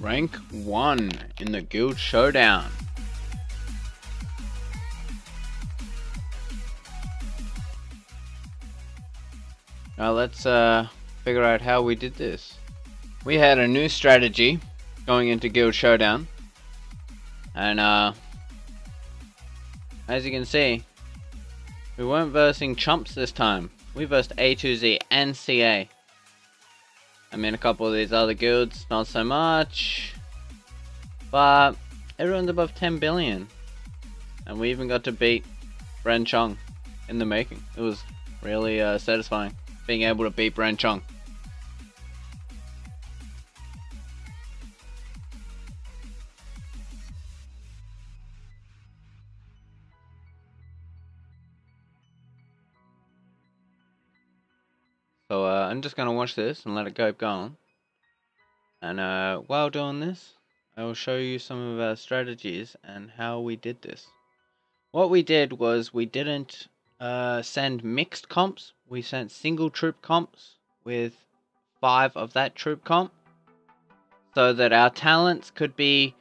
Rank 1 in the Guild Showdown. Now let's figure out how we did this. We had a new strategy going into Guild Showdown, and as you can see, we weren't versing chumps this time. We versed A to Z and CA. I mean, a couple of these other guilds, not so much, but everyone's above 10 billion, and we even got to beat Bren Chong in the making. It was really satisfying being able to beat Bren Chong. So I'm just going to watch this and let it go on. And while doing this, I will show you some of our strategies and how we did this. What we did was we didn't send mixed comps. We sent single troop comps with 5 of that troop comp, so that our talents could be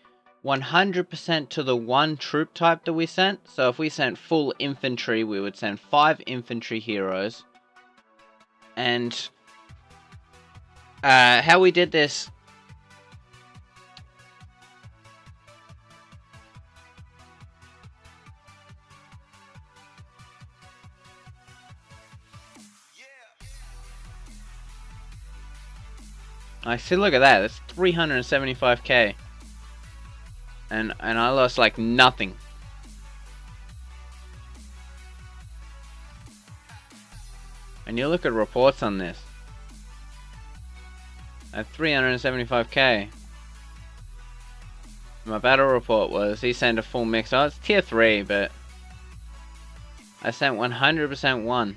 100% to the one troop type that we sent. So if we sent full infantry, we would send 5 infantry heroes. And how we did this, I see, look at that, that's 375k. And I lost like nothing. And you look at reports on this. At 375k. My battle report was he sent a full mix. Oh, it's tier 3, but I sent 100% 1.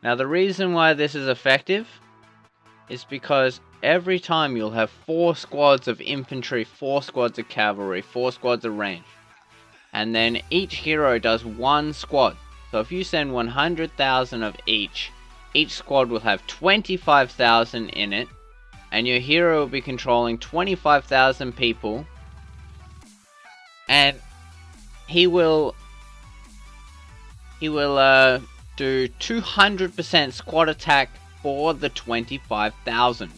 Now the reason why this is effective is because every time you'll have 4 squads of infantry, 4 squads of cavalry, 4 squads of range. And then each hero does 1 squad. So if you send 100,000 of each squad will have 25,000 in it, and your hero will be controlling 25,000 people, and he will do 200% squad attack for the 25,000.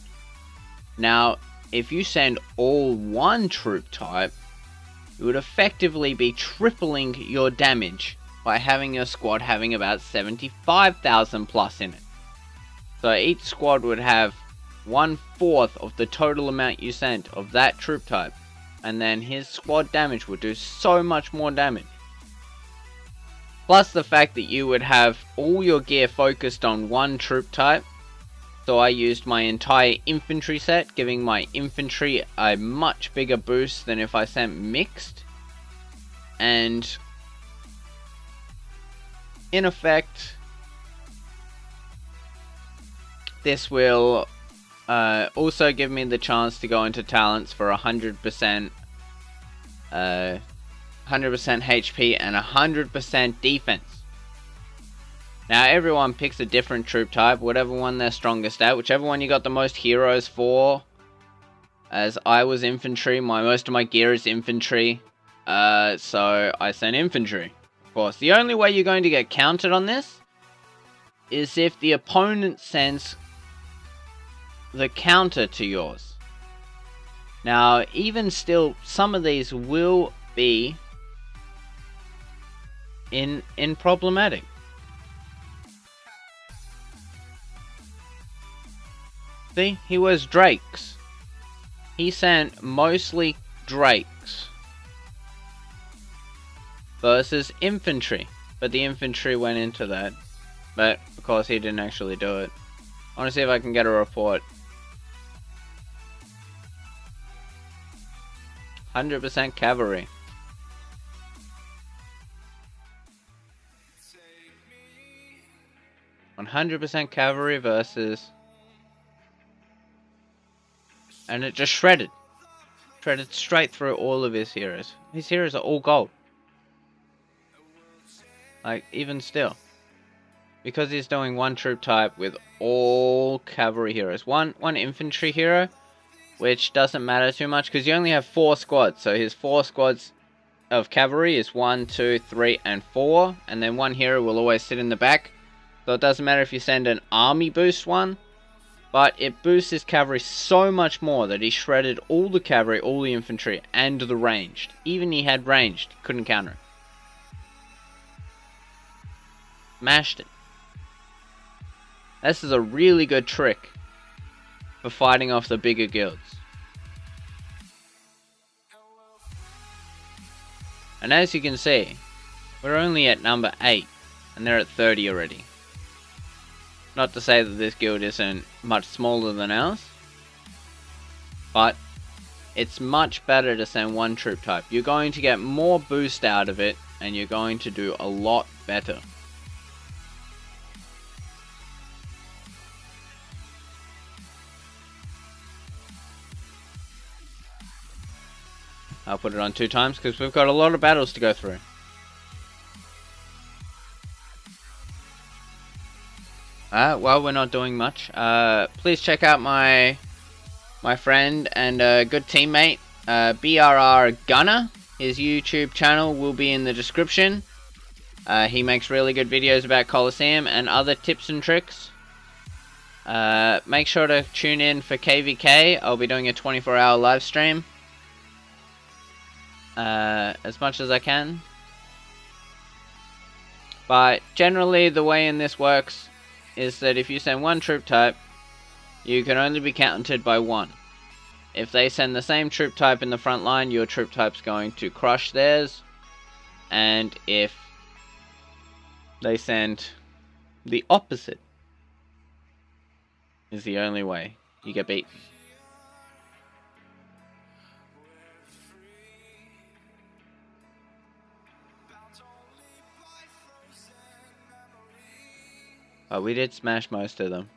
Now, if you send all one troop type, you would effectively be tripling your damage by having your squad having about 75,000 plus in it. So each squad would have 1/4 of the total amount you sent of that troop type, and then his squad damage would do so much more damage. Plus the fact that you would have all your gear focused on one troop type. So I used my entire infantry set, giving my infantry a much bigger boost than if I sent mixed. And in effect, this will also give me the chance to go into talents for 100% HP and 100% defense. Now everyone picks a different troop type, whatever one they're strongest at, whichever one you got the most heroes for. As I was infantry, most of my gear is infantry, so I sent infantry. Of course, the only way you're going to get counted on this is if the opponent sends the counter to yours. Now, even still, some of these will be in problematic. See, he was Drakes. He sent mostly Drakes versus infantry, but the infantry went into that. But of course, he didn't actually do it. I want to see if I can get a report. 100% cavalry. 100% cavalry versus, and it just shredded straight through all of his heroes. His heroes are all gold. Like, even still, because he's doing one troop type with all cavalry heroes. One infantry hero which doesn't matter too much because you only have 4 squads. So his 4 squads of cavalry is 1, 2, 3, and 4, and then 1 hero will always sit in the back. So it doesn't matter if you send an army boost one, but it boosts his cavalry so much more that he shredded all the cavalry, all the infantry, and the ranged. Even he had ranged, couldn't counter it. Smashed it. This is a really good trick for fighting off the bigger guilds. And as you can see, we're only at number 8, and they're at 30 already. Not to say that this guild isn't much smaller than ours, but it's much better to send 1 troop type. You're going to get more boost out of it, and you're going to do a lot better. I'll put it on 2 times because we've got a lot of battles to go through. Well, we're not doing much. Please check out my friend and good teammate, BRR Gunner. His YouTube channel will be in the description. He makes really good videos about Colosseum and other tips and tricks. Make sure to tune in for KVK. I'll be doing a 24-hour live stream. As much as I can. But generally the way in this works is that if you send 1 troop type, you can only be countered by 1. If they send the same troop type in the front line, your troop type's going to crush theirs. And if they send the opposite, is the only way you get beaten. Oh, we did smash most of them.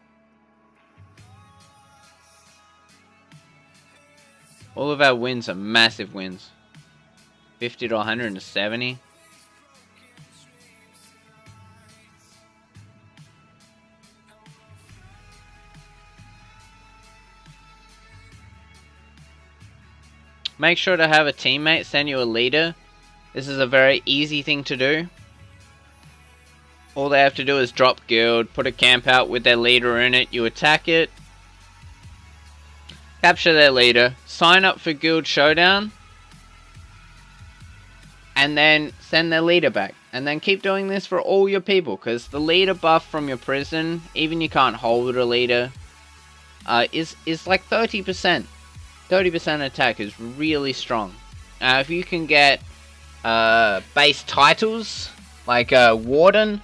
All of our wins are massive wins. 50 to 170. Make sure to have a teammate send you a leader. This is a very easy thing to do. All they have to do is drop guild, put a camp out with their leader in it, you attack it, capture their leader, sign up for guild Showdown, and then send their leader back. And then keep doing this for all your people, because the leader buff from your prison, even you can't hold a leader, is like 30%. 30% attack is really strong. If you can get base titles, like Warden,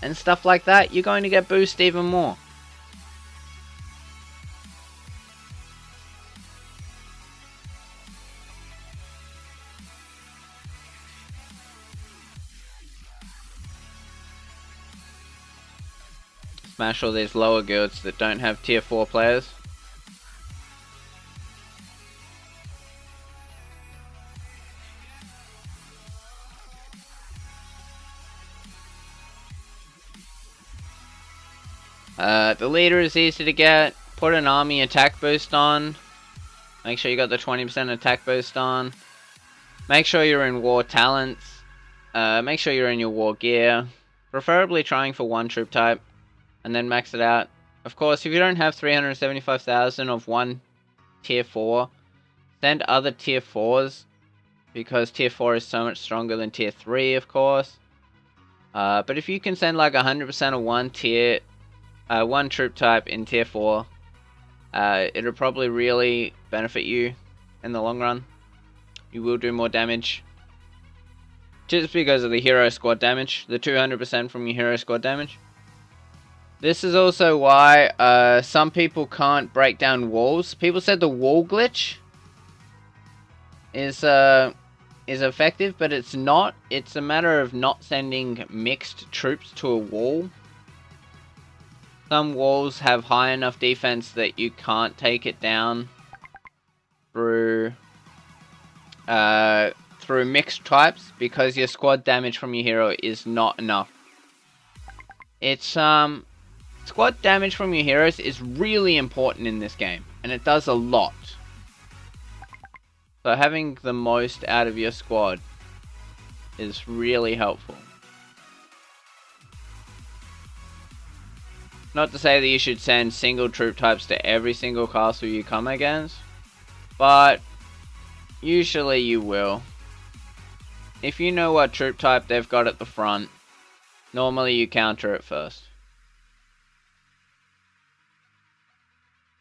and stuff like that, you're going to get boost even more. Smash all these lower guilds that don't have tier 4 players. The leader is easy to get. Put an army attack boost on. Make sure you got the 20% attack boost on. Make sure you're in war talents. Make sure you're in your war gear. Preferably trying for 1 troop type. And then max it out. Of course, if you don't have 375,000 of 1 tier 4, send other tier 4s. Because tier 4 is so much stronger than tier 3, of course. But if you can send like 100% of 1 tier... 1 troop type in tier 4, it'll probably really benefit you in the long run. You will do more damage. Just because of the hero squad damage, the 200% from your hero squad damage. This is also why some people can't break down walls. People said the wall glitch is effective, but it's not. It's a matter of not sending mixed troops to a wall. Some walls have high enough defense that you can't take it down through mixed types because your squad damage from your hero is not enough. It's Squad damage from your heroes is really important in this game, and it does a lot. So having the most out of your squad is really helpful. Not to say that you should send single troop types to every single castle you come against, but usually you will. If you know what troop type they've got at the front, normally you counter it first.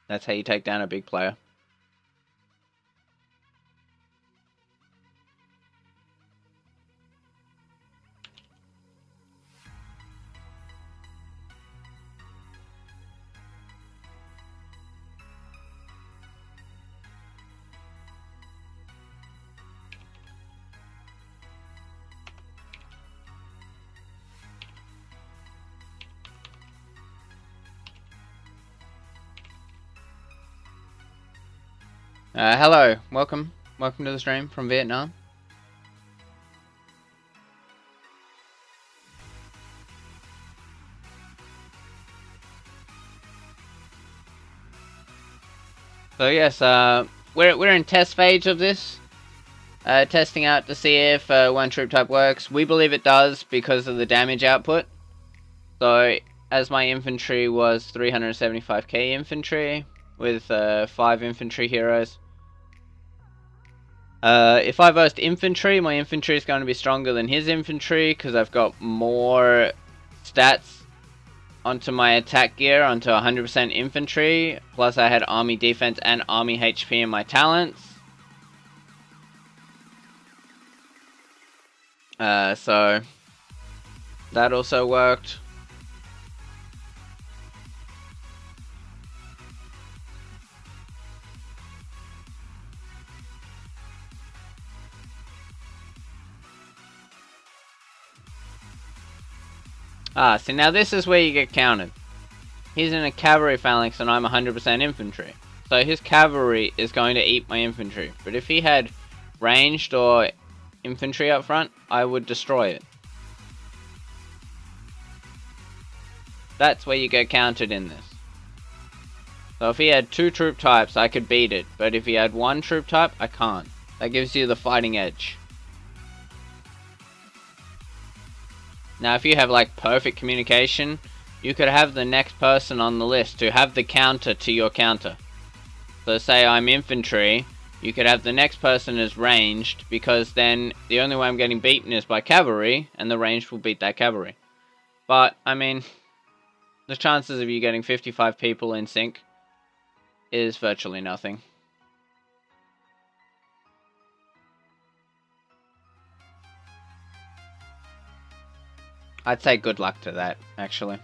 That's how you take down a big player. Hello, welcome to the stream from Vietnam. So yes, we're in test phase of this, testing out to see if one troop type works. We believe it does because of the damage output. So as my infantry was 375k infantry with 5 infantry heroes. If I versed infantry, my infantry is going to be stronger than his infantry because I've got more stats onto my attack gear, onto 100% infantry, plus I had army defense and army HP in my talents. So that also worked. So now this is where you get countered. He's in a cavalry phalanx and I'm 100% infantry. So his cavalry is going to eat my infantry. But if he had ranged or infantry up front, I would destroy it. That's where you get countered in this. So if he had 2 troop types, I could beat it. But if he had 1 troop type, I can't. That gives you the fighting edge. Now if you have like perfect communication, you could have the next person on the list to have the counter to your counter. So say I'm infantry, you could have the next person as ranged, because then the only way I'm getting beaten is by cavalry, and the ranged will beat that cavalry. But, I mean, the chances of you getting 55 people in sync is virtually nothing. I'd say good luck to that, actually.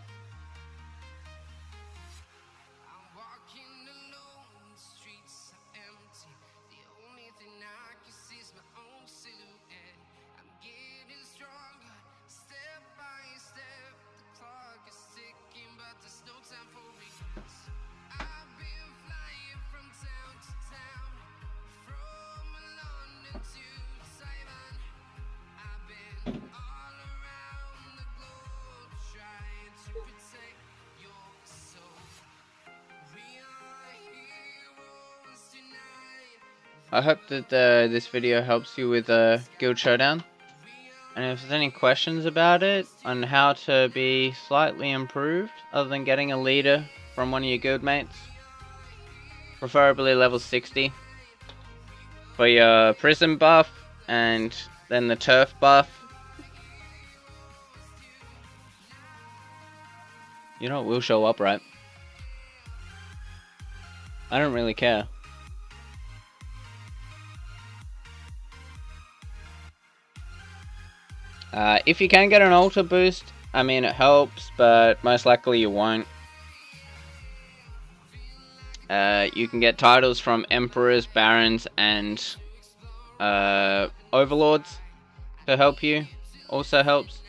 I hope that this video helps you with Guild Showdown. And if there's any questions about it, on how to be slightly improved, other than getting a leader from one of your guild mates, preferably level 60, for your prison buff, and then the turf buff. You know it will show up, right? I don't really care. If you can get an altar boost, I mean it helps, but most likely you won't. You can get titles from emperors, barons, and overlords to help you. Also helps,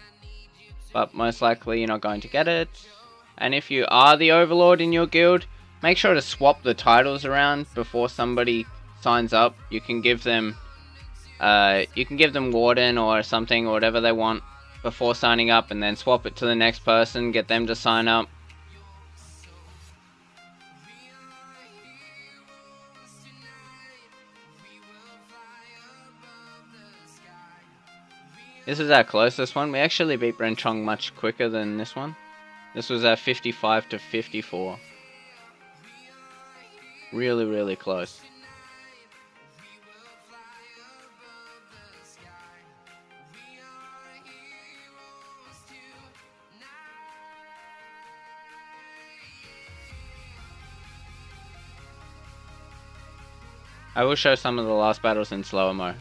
but most likely you're not going to get it. And if you are the overlord in your guild, make sure to swap the titles around before somebody signs up. You can give them warden or something, or whatever they want, before signing up, and then swap it to the next person, get them to sign up. This is our closest one. We actually beat Brenchong much quicker than this one. This was at 55 to 54. Really, really close. I will show some of the last battles in slower mo.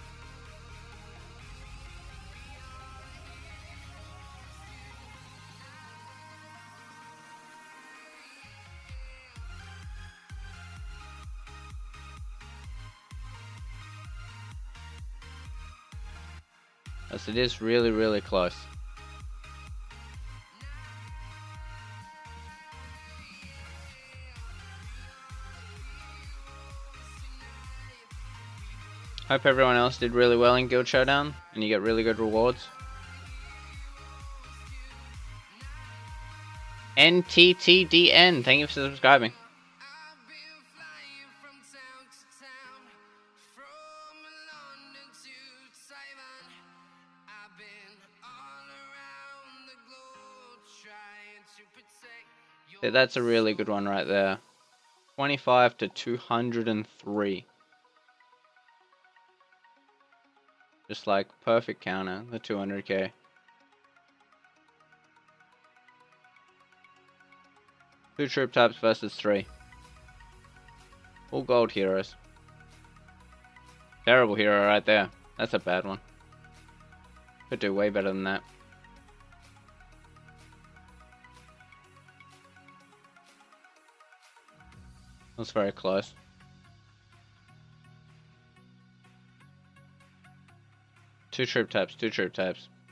As it is really, really close. Hope everyone else did really well in Guild Showdown and you get really good rewards. NTTDN, thank you for subscribing. Yeah, that's a really good one right there. 25 to 203. Just like perfect counter, the 200k. Two troop types versus 3. All gold heroes. Terrible hero right there. That's a bad one. Could do way better than that. That's very close. Two troop types.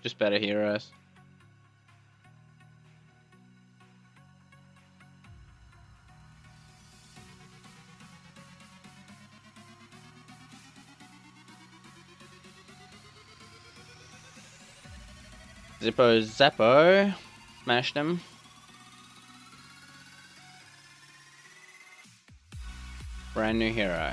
Just better heroes. Zippo Zappo. Smashed him. Brand new hero.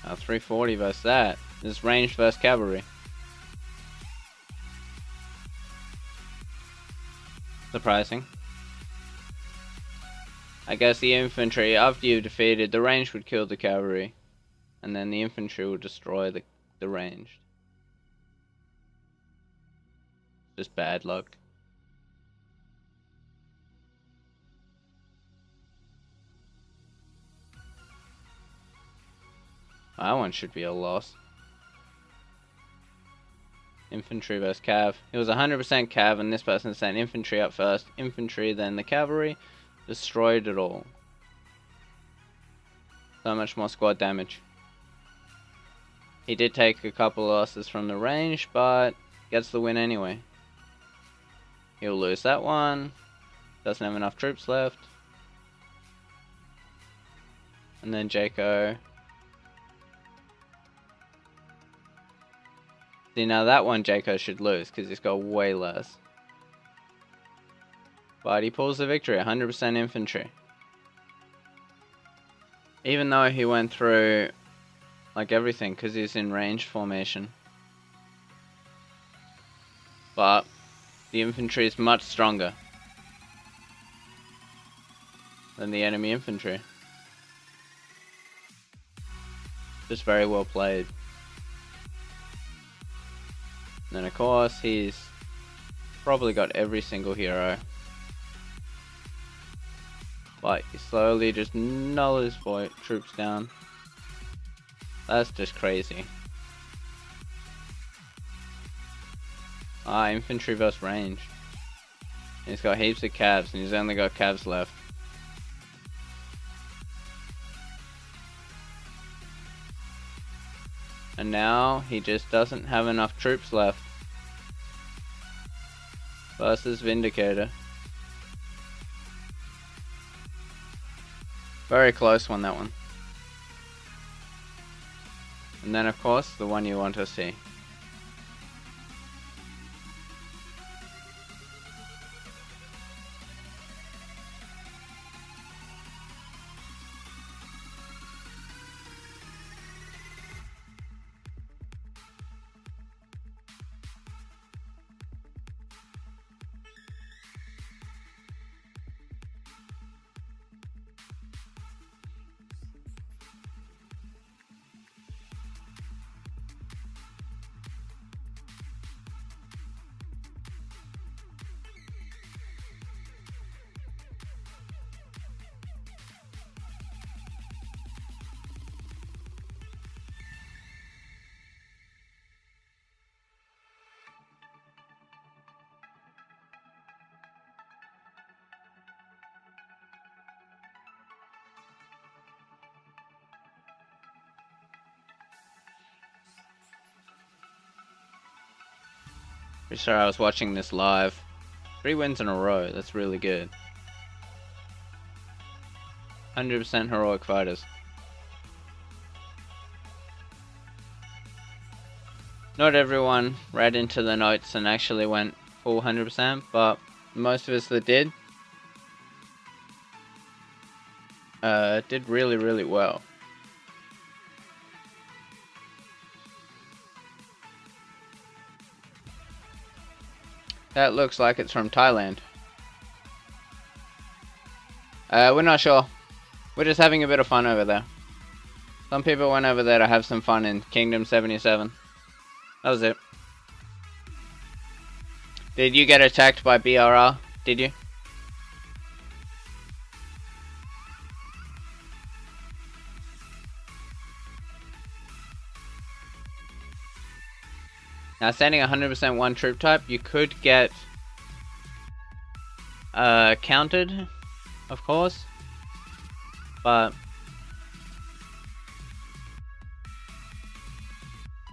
Oh, 340 versus that. This is ranged versus cavalry. Surprising. I guess the infantry, after you've defeated, the ranged would kill the cavalry. And then the infantry would destroy the ranged. Just bad luck. That one should be a loss. Infantry versus cav. It was 100% cav and this person sent infantry up first. Infantry, then the cavalry. Destroyed it all. So much more squad damage. He did take a couple losses from the range, but gets the win anyway. He'll lose that one. Doesn't have enough troops left. And then Jaco. See, now that one Jaco should lose because he's got way less. But he pulls the victory, 100% infantry. Even though he went through like everything because he's in ranged formation. But the infantry is much stronger than the enemy infantry. Just very well played. And then of course he's probably got every single hero. But he slowly just null his troops down. That's just crazy. Ah, infantry versus range. He's got heaps of cavs and he's only got cavs left. And now he just doesn't have enough troops left. Versus Vindicator. Very close one, that one. And then of course, the one you want to see. Pretty sure I was watching this live. 3 wins in a row, that's really good. 100% heroic fighters. Not everyone read into the notes and actually went full 100%, but most of us that did really, really well. That looks like it's from Thailand. We're not sure. We're just having a bit of fun over there. Some people went over there to have some fun in Kingdom 77. That was it. Did you get attacked by BRR? Did you? Now, standing 100% one troop type, you could get countered, of course, but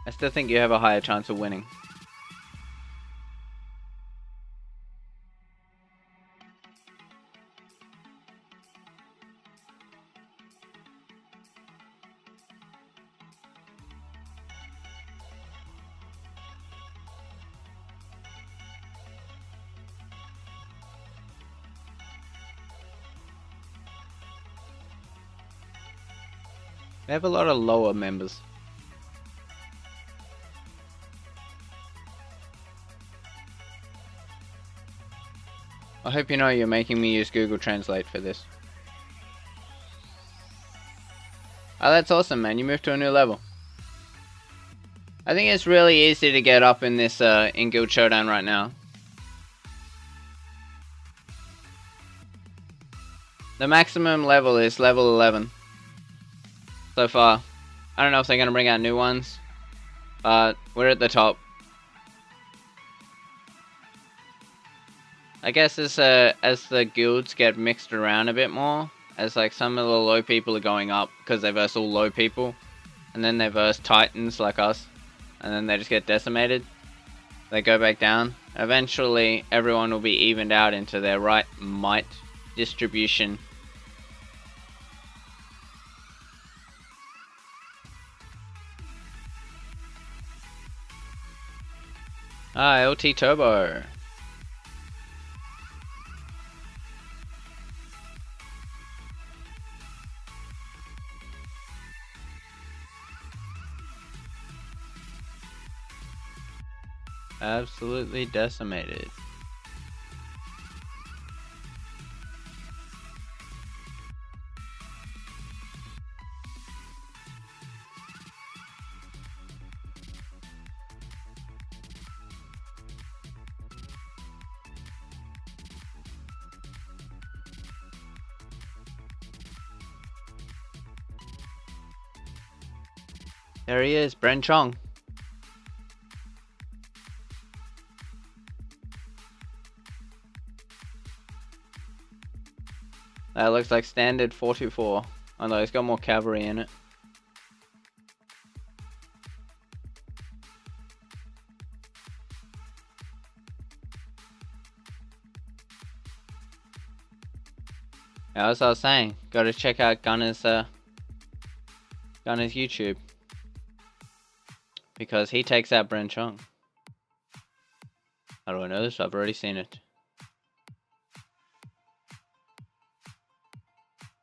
I still think you have a higher chance of winning. They have a lot of lower members. I hope you know you're making me use Google Translate for this. Oh, that's awesome, man. You moved to a new level. I think it's really easy to get up in this in Guild Showdown right now. The maximum level is level 11. So far. I don't know if they're going to bring out new ones, but we're at the top. I guess as the guilds get mixed around a bit more, as like some of the low people are going up because they verse all low people, and then they verse titans like us, and then they just get decimated. They go back down. Eventually, everyone will be evened out into their right might distribution. Ah, LT Turbo. Absolutely decimated. There he is, Bren Chong. That looks like standard 44, although it's got more cavalry in it. Yeah, as I was saying, gotta check out Gunner's YouTube. Because he takes out Bren Chong. How do I know this? I've already seen it.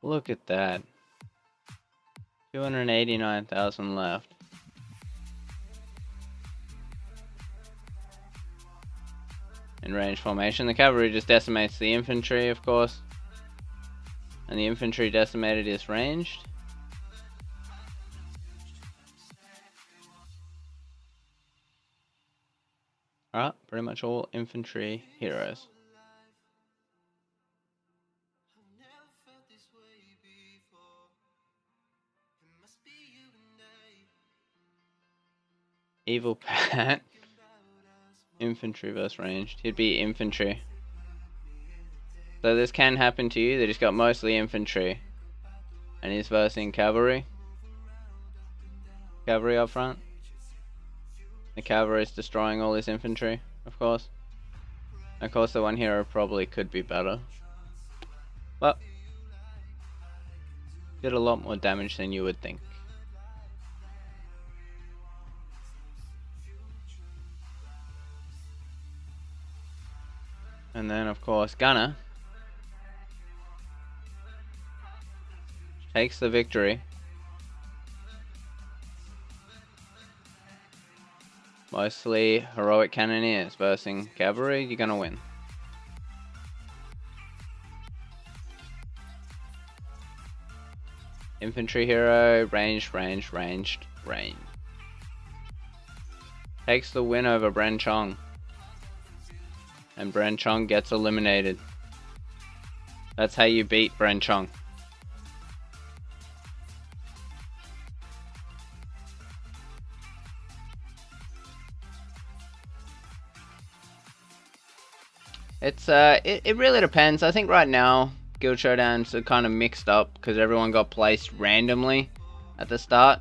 Look at that. 289,000 left. In range formation. The cavalry just decimates the infantry, of course. And the infantry decimated is ranged. Alright, pretty much all infantry heroes. Evil Pat. Infantry versus ranged. He'd be infantry. So this can happen to you. They just got mostly infantry. And he's versing cavalry. Cavalry up front. The cavalry is destroying all his infantry. of course. Of course, the one hero probably could be better. But did a lot more damage than you would think. And then, of course, Gunner takes the victory. Mostly heroic cannoneers versus cavalry, you're gonna win. Infantry hero, ranged. Takes the win over Bren Chong. And Bren Chong gets eliminated. That's how you beat Bren Chong. It really depends. I think right now Guild Showdowns are kind of mixed up because everyone got placed randomly at the start,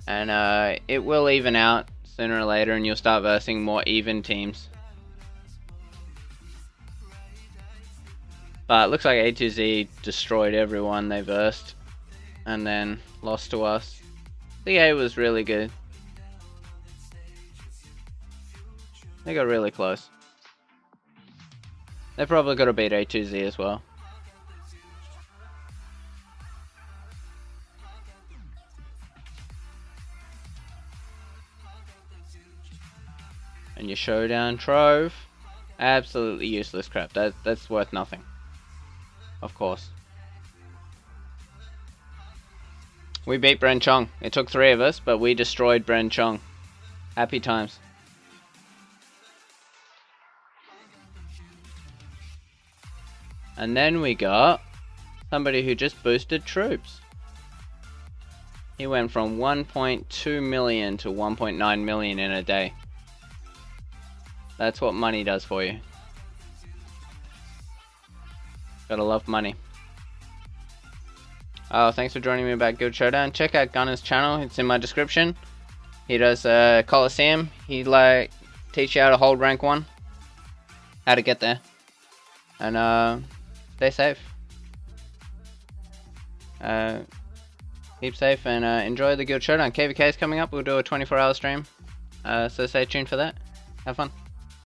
and it will even out sooner or later, and you'll start versing more even teams. But it looks like A2Z destroyed everyone they versed, and then lost to us. CA was really good. They got really close. They probably got to beat A2Z as well. And your Showdown Trove, absolutely useless crap. That's worth nothing. Of course. We beat Bren Chong. It took 3 of us, but we destroyed Bren Chong. Happy times. And then we got somebody who just boosted troops. He went from 1.2 million to 1.9 million in a day. That's what money does for you. Gotta love money. Oh, thanks for joining me about Guild Showdown. Check out Gunner's channel. It's in my description. He does Coliseum. He teach you how to hold rank 1. How to get there. And stay safe. Keep safe and enjoy the Guild Showdown. KVK is coming up. We'll do a 24-hour stream. So stay tuned for that. Have fun.